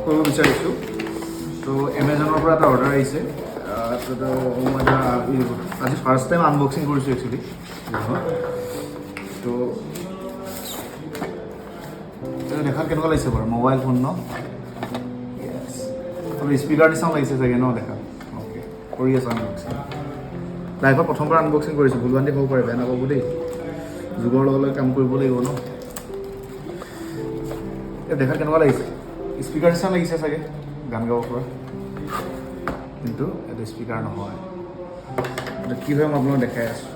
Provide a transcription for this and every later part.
কৰিব বিচাৰিছোঁ তো এমেজনৰ পৰা এটা অৰ্ডাৰ আহিছে তো মই আজি ফাৰ্ষ্ট টাইম আনবক্সিং কৰিছোঁ একচুৱেলি তো দেখাত কেনেকুৱা লাগিছে বাৰু মোবাইল ফোন ন স্পীকাৰ নিচিনা লাগিছে চাগে ন দেখা অ'কে কৰি আছোঁ আনবক্সিং লাইফত প্ৰথমবাৰ আনবক্সিং কৰিছোঁ ভুলবান্তি হ'ব পাৰে বেয়া নাপাব দেই যুগৰ লগে লগে কাম কৰিব লাগিব ন দেখাত কেনেকুৱা লাগিছে স্পীকাৰ নিচিনা লাগিছে চাগে গান গাব পৰা কিন্তু এইটো স্পীকাৰ নহয় এইটো কি হয় মই আপোনাক দেখাই আছোঁ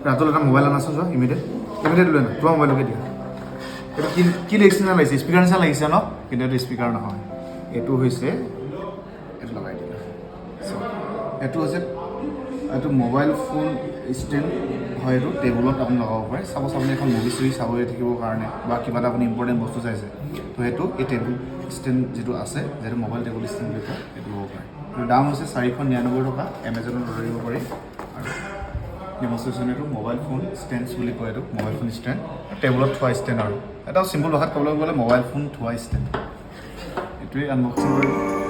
ৰাতুল এটা মোবাইল আনাচোন যোৱা ইমিডিয়েট লৈ না তোমাৰ মোবাইলটোকে দিয়া এইটো কি নিচিনা লাগিছে স্পীকাৰ নিচিনা লাগিছে ন কিন্তু এইটো স্পীকাৰ নহয় এইটো হৈছে এইটো লগাই দিলা এইটো হৈছে এইটো মোবাইল ফোন ষ্টেণ্ড হয় এইটো টেবুলত আপুনি লগাব পাৰে চাপ'জ আপুনি এখন মুভি চুভি চাবলৈ থাকিবৰ কাৰণে বা কিবা এটা আপুনি ইম্পৰ্টেণ্ট বস্তু চাইছে তো সেইটো এই টেবুল ষ্টেণ্ড যিটো আছে যিটো মোবাইল টেবুল ষ্টেণ্ড বুলি কয় সেইটো ল'ব পাৰে এইটো দাম হৈছে 499 টকা এমেজনত অৰ্ডাৰ দিব পাৰি আৰু ডেমনষ্ট্ৰেশ্যন এইটো মোবাইল ফোন ষ্টেণ্ডছ বুলি কয় এইটো মোবাইল ফোন ষ্টেণ্ড টেবুলত থোৱা ষ্টেণ্ড আৰু এটা চিম্পল ভাষাত ক'বলৈ গ'লে মোবাইল ফোন থোৱা ষ্টেণ্ড এইটোৱেই আনবক্সিং কৰিলোঁ